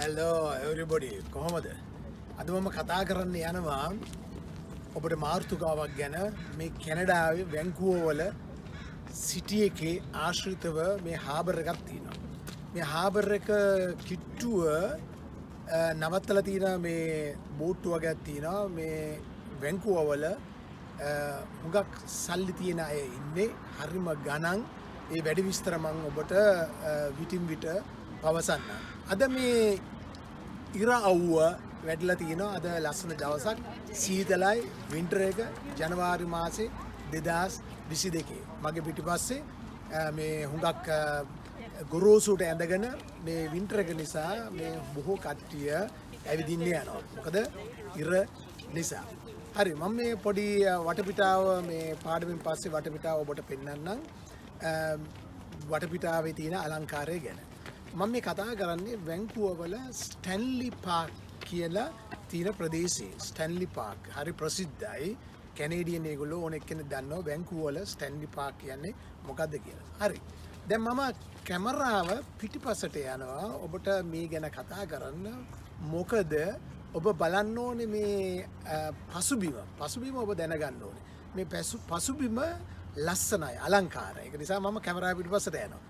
Hello everybody කොහොමද? අද මම කතා කරන්න යනවා ඔබට මාර්තුකාවක් ගැන මේ කැනඩාවේ වැන්කුවර් වල සිටි එකේ ආශ්‍රිතව මේ හාබර් එකක් තියෙනවා. මේ හාබර් එක කිට්ටුව නවත්තලා තියෙන මේ බෝට්ටු වගේක් තියෙනවා. මේ වැන්කුවර් වල හුඟක් සල්ලි තියෙන අය ඉන්නේ. හරිම ගණන්. ඒ වැඩි විස්තර මම ඔබට විටින් විට පවසන්න. අද මේ ඉර අවුව වැඩිලා තියෙනවා. අද ලස්සන දවසක් සීතලයි වින්ටර් එක ජනවාරි මාසේ 2022. මගේ පිටිපස්සේ මේ හුඟක් ගොරෝසුට ඇඳගෙන මේ වින්ටර් එක නිසා මේ බොහෝ කට්ටිය ඇවිදින්න යනවා. මොකද ඉර නිසා. හරි මම මේ පොඩි වටපිටාව මේ පාඩමින් පස්සේ වටපිටාව ඔබට පෙන්නන්නම්. වටපිටාවේ තියෙන අලංකාරය ගැන. මම මේ කතා කරන්නේ වැන්කුවර් වල ස්ටැන්ලි පාක් කියලා තියෙන ප්‍රදේශයේ. ස්ටැන්ලි පාක් හරි ප්‍රසිද්ධයි. කැනේඩියන් ඒගොල්ලෝ ඕන එක්කෙනෙක් දන්නවා වැන්කුවර් වල ස්ටැන්ලි පාක් කියන්නේ මොකද්ද කියලා. හරි. දැන් මම කැමරාව පිටිපසට යනවා ඔබට මේ ගැන කතා කරන්න. මොකද ඔබ බලන්න ඕනේ මේ පසුබිම. පසුබිම ඔබ දැනගන්න ඕනේ. මේ පසුබිම ලස්සනයි අලංකාරයි. ඒක නිසා මම කැමරාව පිටිපසට යනවා.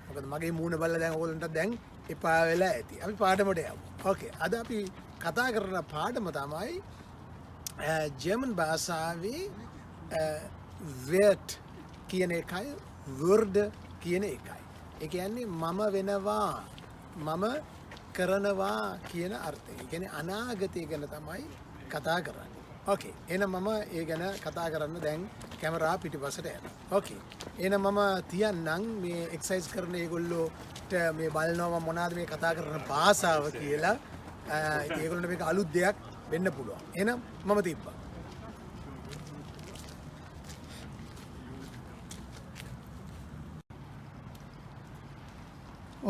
මොකද මගේ මූණ බලලා දැන් ඕගොල්ලන්ට දැන් එපා වෙලා ඇති. අපි පාඩමට යමු. ඕකේ. අද අපි කතා කරන පාඩම තමයි ජර්මන් භාෂාවේ werd කියන එකයි würde කියන එකයි. ඒ කියන්නේ මම වෙනවා මම කරනවා කියන අර්ථය. ඒ කියන්නේ අනාගතය ගැන තමයි කතා කරන්නේ. ඕකේ. එහෙනම් මම ඒ ගැන කතා කරන්න දැන් කැමරා පිටිපසට යනවා. ඕකේ. එහෙනම් මම තියන්නම් මේ එක්සර්සයිස් කරන ඒගොල්ලෝට මේ බලනවා මම මොනවාද මේ කතා කරන භාෂාව කියලා. ඒගොල්ලන්ට මේක අලුත් දෙයක් වෙන්න පුළුවන්. එහෙනම් මම තිබ්බා.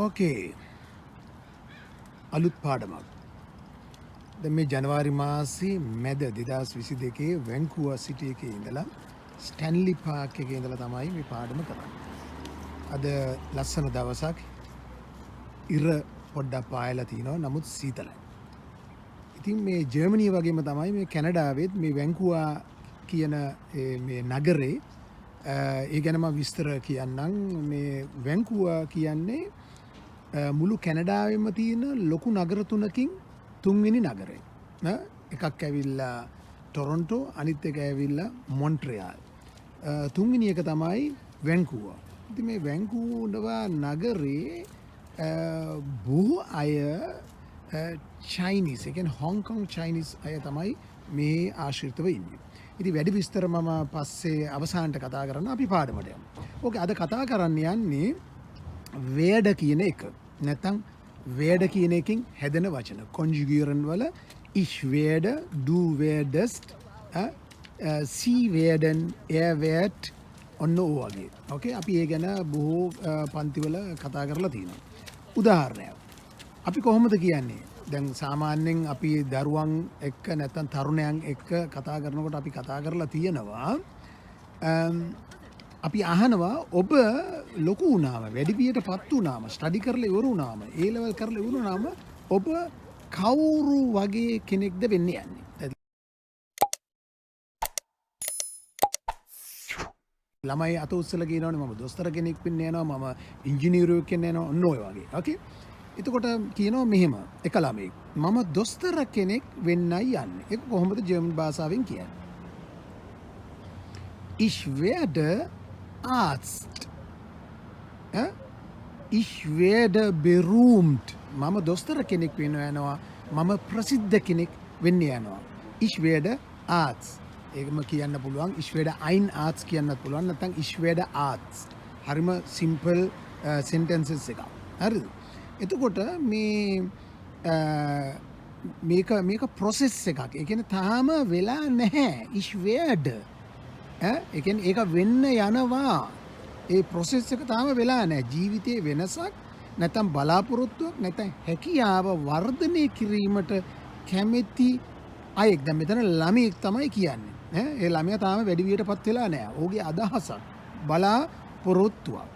ඕකේ. අලුත් පාඩමක්. දැන් මේ ජනවාරි මාසේ මැද 2022 වැන්කුවර් සිටි එකේ ඉඳලා ස්ටැන්ලි පාක් එකේ ඉඳලා තමයි මේ පාඩම කරන්නේ. අද ලස්සන දවසක්. ඉර පොඩ්ඩක් පායලා තිනවා. නමුත් සීතලයි. ඉතින් මේ ජර්මනිය වගේම තමයි මේ කැනඩාවෙත් මේ වැන්කුවර් කියන මේ නගරේ ඒ ගැන මම විස්තර කියන්නම්. මේ වැන්කුවර් කියන්නේ මුළු කැනඩාවෙම තියෙන ලොකු නගර තුනකින් තුන්වෙනි නගරය. එකක් ඇවිල්ලා ටොරොන්ටෝ, අනිත් එක ඇවිල්ලා මොන්ට්‍රියාල්. තුන්වෙනි එක තමයි වැන්කුවර්. ඉතින් මේ වැන්කුවර් නගරේ බොහෝ අය චයිනීස්, ඒ කියන්නේ හොංකොං චයිනීස් අය තමයි මේ ආශ්‍රිතව ඉන්නේ. ඉතින් වැඩි විස්තර මම පස්සේ අවසානට කතා කරන්න අපි පාඩමට යමු. ඕකේ අද කතා කරන්න යන්නේ werde කියන එක. නැත්නම් werde කියන එකෙන් හැදෙන වචන. Konjugieren වල ich werde, du werdest, sie werden, er wird ඔන්න ඕ වගේ. ඕකේ අපි ඒ ගැන බොහෝ පන්තිවල කතා කරලා තියෙනවා. උදාහරණයක්. අපි කොහොමද කියන්නේ? දැන් සාමාන්‍යයෙන් අපි දරුවන් එක්ක නැත්නම් තරුණයන් එක්ක කතා කරනකොට අපි කතා කරලා තියෙනවා අපි අහනවා ඔබ ලොකු වුණාම වැඩිවියටපත් වුණාම ස්ටඩි කරලා ඉවර වුණාම ඒ ලෙවල් කරලා ඉවර වුණාම ඔබ කවුරු වගේ කෙනෙක්ද වෙන්න යන්නේ? ළමයි අත උස්සලා කියනවනේ මම දොස්තර කෙනෙක් වෙන්න යනවා මම ඉංජිනේරුවෙක් වෙන්න යනවා ඔන්න ඔය වගේ. ඕකේ. එතකොට කියනවා මෙහෙම එක ළමෙක් මම දොස්තර කෙනෙක් වෙන්නයි යන්නේ. ඒක කොහොමද ජර්මන් භාෂාවෙන් කියන්නේ? Ich werde Arzt. Ich werde berühmt. මම දොස්තර කෙනෙක් වෙන්න යනවා. මම ප්‍රසිද්ධ කෙනෙක් වෙන්න යනවා. Ich werde Arzt. ඒකම කියන්න පුළුවන්. Ich werde ein Arzt කියන්නත් පුළුවන්. නැත්නම් Ich werde Arzt. හරිම සිම්පල් sentences එකක්. හරිද? එතකොට මේක process එකක්. ඒ කියන්නේ තාම වෙලා නැහැ. Ich werde ඒ කියන්නේ ඒක වෙන්න යනවා. ඒ process එක තාම වෙලා නැහැ. ජීවිතේ වෙනසක් නැත්නම් බලාපොරොත්තුවක් නැත්නම් හැකියාව වර්ධනය කිරීමට කැමැති අයෙක්. දැන් මෙතන ළමයෙක් තමයි කියන්නේ. ඒ ළමයා තාම වැඩි වියටපත් වෙලා නැහැ. ඔහුගේ අදහසක් බලාපොරොත්තුවක්.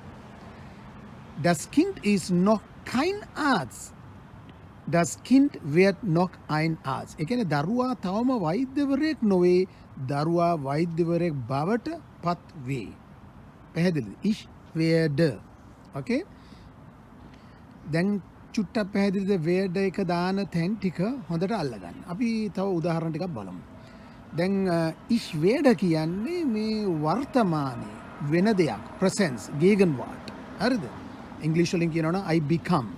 Das Kind ist noch kein Arzt. das Kind wird noch ein Arzt. ඒ කියන්නේ දරුවා තවම වෛද්‍යවරයෙක් නොවේ. දරුවා වෛද්‍යවරයෙක් බවට පත් වේ. පැහැදිලිද? Ich werde. Okay? දැන් චුට්ටක් පැහැදිලිද werde එක දාන තැන් ටික හොඳට අල්ලගන්න. අපි තව උදාහරණ ටිකක් බලමු. දැන් ich werde කියන්නේ මේ වර්තමානයේ වෙන දෙයක්. presence, gegenwart. හරිද? ඉංග්‍රීසි වලින් කියනවනම් I become.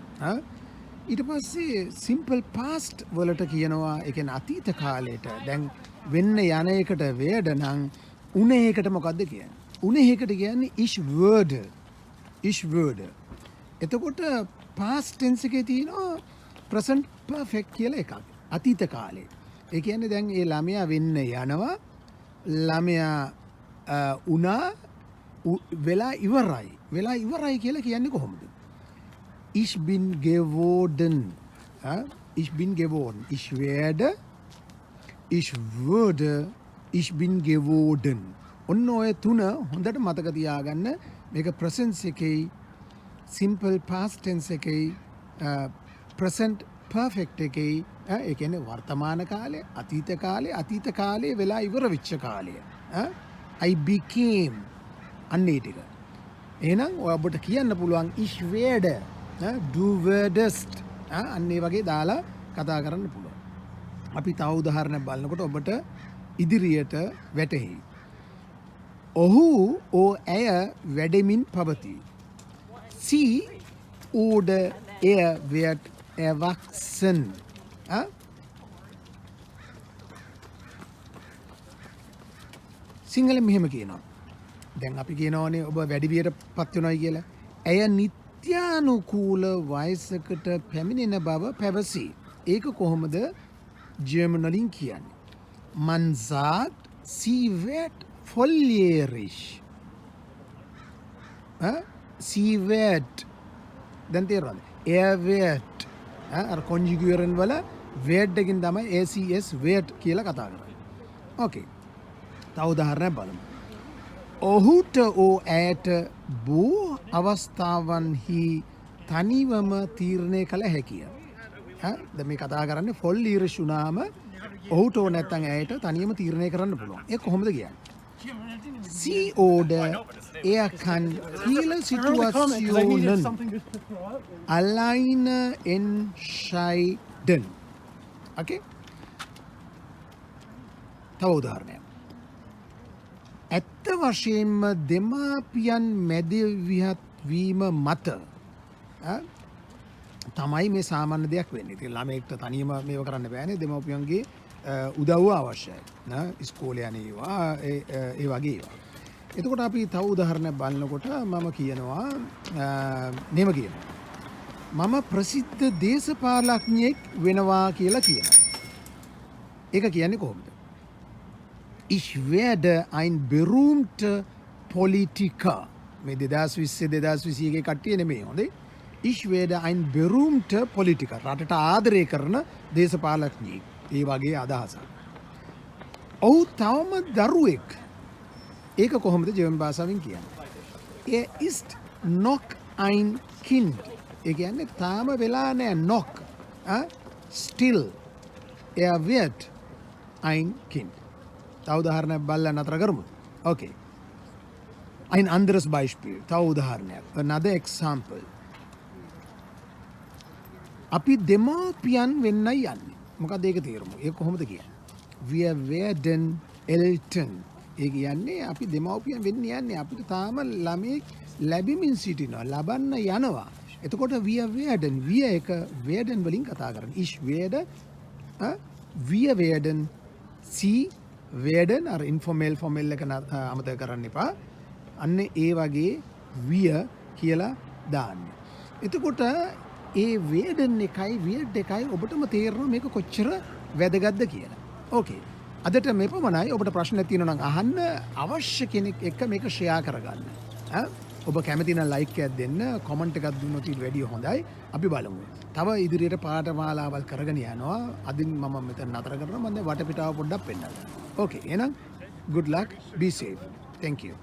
ඊට පස්සේ simple past වලට කියනවා ඒ කියන්නේ අතීත කාලයට. දැන් වෙන්න යන එකට werde නම් උනේ එකට මොකද්ද කියන්නේ? උනේ එකට කියන්නේ ich würde. Ich würde. එතකොට past tense එකේ තියෙනවා present perfect කියලා එකක්. අතීත කාලේ. ඒ කියන්නේ දැන් ඒ ළමයා වෙන්න යනවා. ළමයා උනා වෙලා ඉවරයි. වෙලා ඉවරයි කියලා කියන්නේ කොහොමද? Ich bin geworden. Ich bin geworden. Ich werde. Ich würde. Ich bin geworden. ඔන්න ඔය තුන හොඳට මතක තියාගන්න. මේක presence එකේ simple past tense එකේ present perfect එකේ ඒ කියන්නේ වර්තමාන කාලය, අතීත කාලය වෙලා ඉවර වෙච්ච කාලය. I became අන්නේ ටික. එහෙනම් ඔබට කියන්න පුළුවන් ich werde, du würdest අන්නේ වගේ දාලා කතා කරන්න පුළුවන්. අපි තව උදාහරණයක් බලනකොට ඔබට ඉදිරියට වැටහෙයි. ඔහු ඇය වැඩෙමින් පවතී. Sie oder er wird erwachsen. සිංහලෙන් මෙහෙම කියනවා. දැන් අපි කියනවානේ ඔබ වැඩි වියට පත් වෙනවයි කියලා. ඇය නිත්‍යානුකූල වයසකට පැමිණෙන බව පැවසී. ඒක කොහොමද ජර්මන් වලින් කියන්නේ? Man sagt, sie wird volljährig. Sie wird. දැන් තේරෙනවද? Er wird. අර Konjugieren වල werde එකකින් තමයි ACS wird කියලා කතා කරන්නේ. ඕකේ. තව උදාහරණයක් බලමු. ඔහුට ඇයට බොහෝ අවස්ථාවන්හි තනිවම තීරණය කළ හැකිය. දැන් මේ කතා කරන්නේ volljährig වුණාම ඔහුට නැත්නම් ඇයට තනියම තීරණය කරන්න පුළුවන්. ඒක කොහොමද කියන්නේ? Sie oder er kann viele Situationen alleine entscheiden. Okay? තව උදාහරණයක්. ඇත්ත වශයෙන්ම දෙමාපියන් මැදිවියත් වීම මත තමයි මේ සාමාන්‍ය දෙයක් වෙන්නේ. ඉතින් ළමයෙක්ට තනියම මේව කරන්න බෑනේ. දෙමාපියන්ගේ උදව්ව අවශ්‍යයි. ඉස්කෝලේ යන ඒවා ඒ වගේ ඒවා. එතකොට අපි තව උදාහරණයක් බලනකොට මම කියනවා මෙහෙම කියනවා. මම ප්‍රසිද්ධ දේශපාලඥයෙක් වෙනවා කියලා කියනවා. ඒක කියන්නේ කොහොමද? Ich werde ein berühmter Politiker. මේ 2020 2021 කට්ටිය නෙමෙයි හොඳේ. Ich werde ein berühmter Politiker. රටට ආදරය කරන දේශපාලඥයෙක්. ඒ වගේ අදහසක්. ඔහු තවම දරුවෙක්. ඒක කොහොමද ජර්මන් භාෂාවෙන් කියන්නේ? Er ist noch ein Kind. ඒ කියන්නේ තාම වෙලා නැහැ noch. Still. Er wird ein Kind. තව උදාහරණයක් බලලා නතර කරමු. Okay. Ein anderes Beispiel. තව උදාහරණයක්. Another example. අපි දෙමාපියන් වෙන්නයි යන්නේ. මොකක්ද ඒක තේරුම? ඒක කොහොමද කියන්නේ? Wir werden Eltern. ඒ කියන්නේ අපි දෙමාපියන් වෙන්න යන්නේ. අපිට තාම ළමෙක් ලැබෙමින් සිටිනවා. ලබන්න යනවා. එතකොට wir werden. wir එක werden වලින් කතා කරන්නේ. Ich werde. Wir werden. Sie werden. අර informal formal එක අමතක කරන්න එපා. අන්න ඒ වගේ wir කියලා දාන්න. එතකොට ඒ werden එකයි wird එකයි ඔබටම තේරෙනවා මේක කොච්චර වැදගත්ද කියලා. ඕකේ. අදට මේ පමණයි. ඔබට ප්‍රශ්න තියෙනවා නම් අහන්න. අවශ්‍ය කෙනෙක් එක්ක මේක ෂෙයා කරගන්න. ඔබ කැමති නම් ලයික් එකක් දෙන්න, කමෙන්ට් එකක් දුන්නොත් ඊට වැඩිය හොඳයි. අපි බලමු. තව ඉදිරියට පාඨමාලාවල් කරගෙන යනවා. අදින් මම මෙතන නතර කරනවා. මම වටපිටාව පොඩ්ඩක් පෙන්නන්න. ඕකේ. එහෙනම් good luck, be safe. Thank you.